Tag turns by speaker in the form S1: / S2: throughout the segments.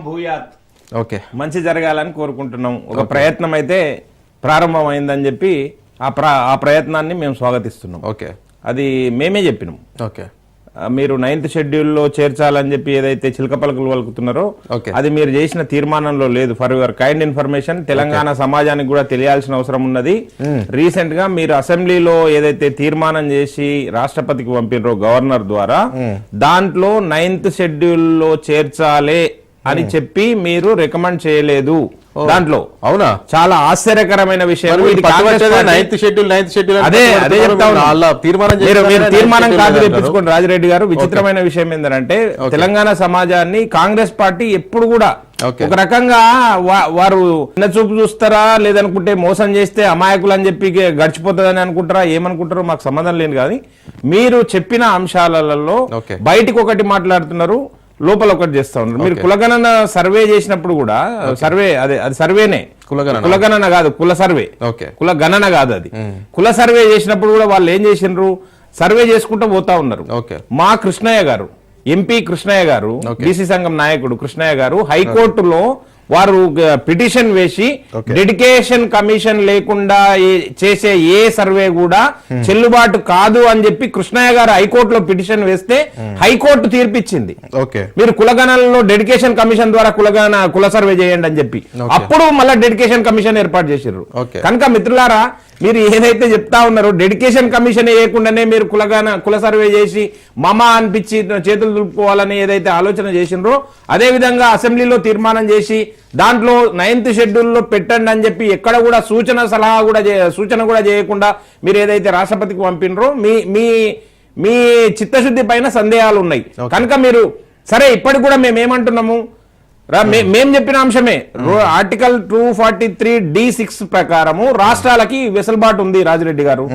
S1: భూయాత్.
S2: ఓకే,
S1: మంచి జరగాలని కోరుకుంటున్నాం. ఒక ప్రయత్నం అయితే ప్రారంభమైందని చెప్పి ఆ ప్రయత్నాన్ని మేము స్వాగతిస్తున్నాం.
S2: ఓకే,
S1: అది మేమే చెప్పినాం.
S2: ఓకే,
S1: మీరు 9th షెడ్యూల్లో చేర్చాలని చెప్పి ఏదైతే చిలక పలుకులు పలుకుతున్నారో అది మీరు చేసిన తీర్మానంలో లేదు. For your kind information, Telangana సమాజానికి కూడా తెలియాల్సిన అవసరం ఉన్నది. రీసెంట్ గా మీరు అసెంబ్లీలో ఏదైతే తీర్మానం చేసి రాష్ట్రపతికి పంపినరో గవర్నర్ ద్వారా, దాంట్లో 9th షెడ్యూల్లో చేర్చాలే అని చెప్పి మీరు రికమెండ్ చేయలేదు. దాంట్లో
S2: అవునా,
S1: చాలా ఆశ్చర్యకరమైన విషయం. తీర్మానం కాపీ తెప్పించుకోండి రాజిరెడ్డి గారు. విచిత్రమైన విషయం ఏంటంటే తెలంగాణ సమాజాన్ని కాంగ్రెస్ పార్టీ ఎప్పుడు కూడా ఒక రకంగా వారు చిన్న చూపు చూస్తారా, లేదనుకుంటే మోసం చేస్తే అమాయకులు అని చెప్పి గడిచిపోతుందని అనుకుంటారా, ఏమనుకుంటారో మాకు సంబంధం లేదు. కానీ మీరు చెప్పిన అంశాలలో బయటికి ఒకటి మాట్లాడుతున్నారు, లోపల ఒకటి చేస్తా ఉన్నారు. మీరు కులగణన సర్వే చేసినప్పుడు కూడా అది సర్వేనే, కులగణన కాదు, కుల సర్వే, కుల గణన కాదు అది. కుల సర్వే చేసినప్పుడు కూడా వాళ్ళు ఏం చేసిండ్రు, సర్వే చేసుకుంటూ పోతా ఉన్నారు. మా కృష్ణయ్య గారు, ఎంపీ కృష్ణయ్య గారు, బీసీ సంఘం నాయకుడు కృష్ణయ్య గారు హైకోర్టులో వారు పిటిషన్ వేసి డెడికేషన్ కమిషన్ లేకుండా చేసే ఏ సర్వే కూడా చెల్లుబాటు కాదు అని చెప్పి కృష్ణయ్య గారు హైకోర్టులో పిటిషన్ వేస్తే హైకోర్టు తీర్పిచ్చింది. మీరు కులగణనలో డెడికేషన్ కమిషన్ ద్వారా కుల సర్వే చేయండి అని చెప్పి అప్పుడు మళ్ళీ డెడికేషన్ కమిషన్ ఏర్పాటు చేసిర్రు. కనుక మిత్రులారా, మీరు ఏదైతే చెప్తా ఉన్నారో డెడికేషన్ కమిషన్ వేయకుండానే మీరు కుల సర్వే చేసి మమ అనిపించి చేతులు దులుపుకోవాలని ఏదైతే ఆలోచన చేసినరో, అదే విధంగా అసెంబ్లీలో తీర్మానం చేసి దాంట్లో 9th షెడ్యూల్లో పెట్టండి అని చెప్పి ఎక్కడ కూడా సూచన కూడా చేయకుండా మీరు ఏదైతే రాష్ట్రపతికి పంపినరో మీ చిత్తశుద్ధి పైన సందేహాలు ఉన్నాయి. కనుక మీరు సరే, ఇప్పటికి కూడా మేమేమంటున్నాము, మేం చెప్పిన అంశమే. ఆర్టికల్ 243D6 ప్రకారము రాష్ట్రాలకి వెసులుబాటు ఉంది రాజిరెడ్డి గారు.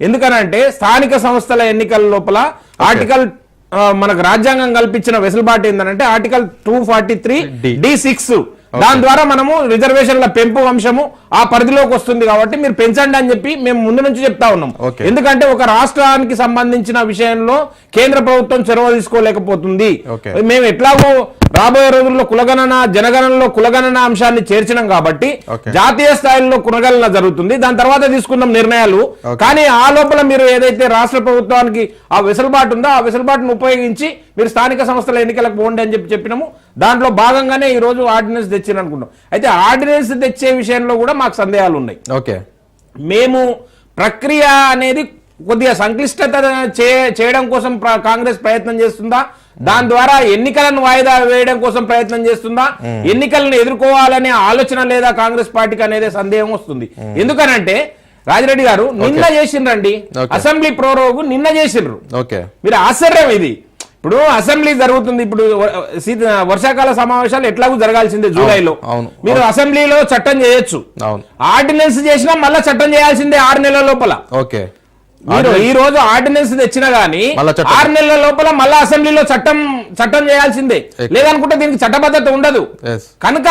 S1: ఎందుకనంటే స్థానిక సంస్థల ఎన్నికల లోపల ఆర్టికల్ మనకు రాజ్యాంగం కల్పించిన వెసులుబాటు ఏంటంటే ఆర్టికల్ 243D6. దాని ద్వారా మనము రిజర్వేషన్ల పెంపు అంశము ఆ పరిధిలోకి వస్తుంది. కాబట్టి మీరు పెంచండి అని చెప్పి మేము ముందు నుంచి చెప్తా ఉన్నాం. ఎందుకంటే ఒక రాష్ట్రానికి సంబంధించిన విషయంలో కేంద్ర ప్రభుత్వం చొరవ తీసుకోలేకపోతుంది. మేము ఎట్లాగో రాబోయే రోజుల్లో జనగణనలో కులగణన అంశాన్ని చేర్చినాం కాబట్టి జాతీయ స్థాయిలో కులగణన జరుగుతుంది. దాని తర్వాత తీసుకున్నాం నిర్ణయాలు. కానీ ఆ లోపల మీరు ఏదైతే రాష్ట్ర ప్రభుత్వానికి ఆ వెసులుబాటు ఉందో ఆ వెసులుబాటును ఉపయోగించి మీరు స్థానిక సంస్థల ఎన్నికలకు పోండి అని చెప్పినాము. దాంట్లో భాగంగానే ఈ రోజు ఆర్డినెన్స్ తెచ్చిననుకుంటాం. అయితే ఆర్డినెన్స్ తెచ్చే విషయంలో కూడా మాకు సందేహాలు ఉన్నాయి. మేము ప్రక్రియ అనేది కొద్దిగా సంక్లిష్టత చేయడం కోసం కాంగ్రెస్ ప్రయత్నం చేస్తుందా, దాని ద్వారా ఎన్నికలను వాయిదా వేయడం కోసం ప్రయత్నం చేస్తుందా, ఎన్నికలను ఎదుర్కోవాలనే ఆలోచన లేదా కాంగ్రెస్ పార్టీకి అనేది సందేహం వస్తుంది. ఎందుకనంటే రాజిరెడ్డి గారు నిన్న చేసిండ్రండి అసెంబ్లీ ప్రోరోగు, నిన్న చేసిండ్రు. మీరు ఆశ్చర్యం ఇది. ఇప్పుడు అసెంబ్లీ జరుగుతుంది, ఇప్పుడు వర్షాకాల సమావేశాలు ఎట్లాగూ జరగాల్సిందే జూలైలో. మీరు అసెంబ్లీలో చట్టం చేయొచ్చు, ఆర్డినెన్స్ చేసినా మళ్ళీ చట్టం చేయాల్సిందే 6 నెలల లోపల. మీరు ఈ రోజు ఆర్డినెన్స్ తెచ్చినా గానీ 6 నెలల లోపల మళ్ళా అసెంబ్లీలో చట్టం చేయాల్సిందే, లేదనుకుంటే దీనికి చట్టబద్ధత ఉండదు. కనుక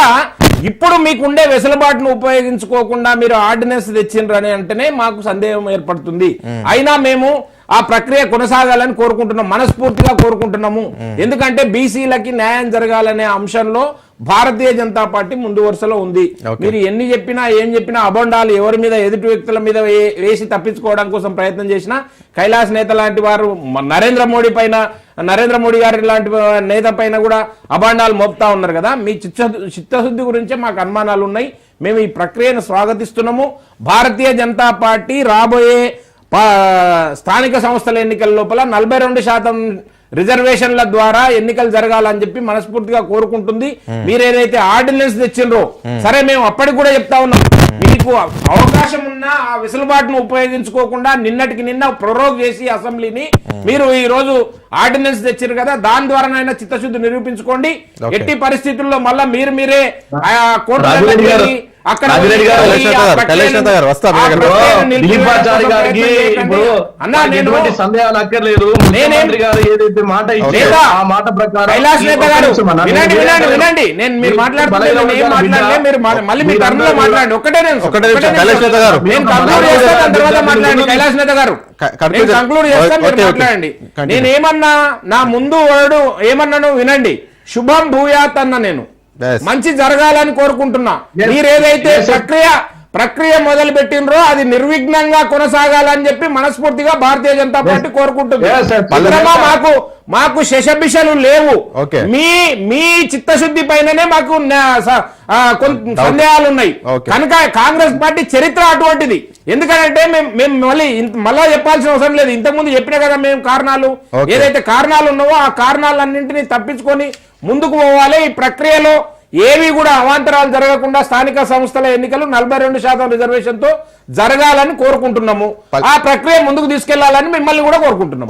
S1: ఇప్పుడు మీకుండే వెసులుబాటును ఉపయోగించుకోకుండా మీరు ఆర్డినెన్స్ తెచ్చిండ్రు అని అంటేనే మాకు సందేహం ఏర్పడుతుంది. అయినా మేము ఆ ప్రక్రియ కొనసాగాలని కోరుకుంటున్నాం, మనస్ఫూర్తిగా కోరుకుంటున్నాము. ఎందుకంటే బీసీలకి న్యాయం జరగాలనే అంశంలో భారతీయ జనతా పార్టీ ముందు వరుసలో ఉంది. మీరు ఎన్ని చెప్పినా ఏం చెప్పినా అబొండాలు ఎవరి మీద, ఎదుటి వ్యక్తుల మీద వేసి తప్పించుకోవడం కోసం ప్రయత్నం చేసినా కైలాస్ నేత లాంటి వారు నరేంద్ర మోడీ గారి లాంటి నేత పైన కూడా అబాండాలు మోపుతా ఉన్నారు కదా. మీ చిత్తశుద్ధి గురించే మాకు అనుమానాలు ఉన్నాయి. మేము ఈ ప్రక్రియను స్వాగతిస్తున్నాము. భారతీయ జనతా పార్టీ రాబోయే స్థానిక సంస్థల ఎన్నికల లోపల 42% రిజర్వేషన్ల ద్వారా ఎన్నికలు జరగాలని చెప్పి మనస్ఫూర్తిగా కోరుకుంటుంది. మీరేదైతే ఆర్డినెన్స్ తెచ్చిండ్రో సరే, మేము అప్పటికి కూడా చెప్తా ఉన్నాం, మీకు అవకాశం ఉన్నా ఆ వెసులుబాటును ఉపయోగించుకోకుండా నిన్నటికి నిన్న ప్రొరోగ్ చేసి అసెంబ్లీని మీరు ఈ రోజు ఆర్డినెన్స్ తెచ్చారు కదా, దాని ద్వారానైనా చిత్తశుద్ధి నిరూపించుకోండి. ఎట్టి పరిస్థితుల్లో మళ్ళా మీరే అక్కడ
S3: సందేహాలు అక్కర్లేదు.
S1: కైలాస్ నేత గారు వినండి, నేను మీరు మాట్లాడుతున్నాను, మళ్ళీ మీ టర్మ్లో మాట్లాడండి. కైలాస్ నేత గారు కంక్లూడ్ చేస్తా, మీరు మాట్లాడండి. నేనేమన్నా నా ముందు వర్డ్ ఏమన్నాను వినండి. శుభం భూయాత్ అన్న నేను మంచి జరగాలని కోరుకుంటున్నా. మీరేదైతే ప్రక్రియ మొదలు పెట్టినరో అది నిర్విఘ్నంగా కొనసాగాలని చెప్పి మనస్ఫూర్తిగా భారతీయ జనతా పార్టీ కోరుకుంటుంది. మాకు శశబిషలు లేవు. మీ చిత్తశుద్ధి పైననే మాకు సందేహాలు ఉన్నాయి. కనుక కాంగ్రెస్ పార్టీ చరిత్ర అటువంటిది. ఎందుకంటే మేము మళ్ళా చెప్పాల్సిన అవసరం లేదు. ఇంతకుముందు చెప్పినా కదా మేము కారణాలు, ఏదైతే కారణాలు ఉన్నావో ఆ కారణాలన్నింటినీ తప్పించుకొని ముందుకు పోవాలి. ఈ ప్రక్రియలో ఏవి కూడా అవాంతరాలు జరగకుండా స్థానిక సంస్థల ఎన్నికలు 42% రిజర్వేషన్ తో జరగాలని కోరుకుంటున్నాము. ఆ ప్రక్రియ ముందుకు తీసుకెళ్లాలని మిమ్మల్ని కూడా కోరుకుంటున్నాము.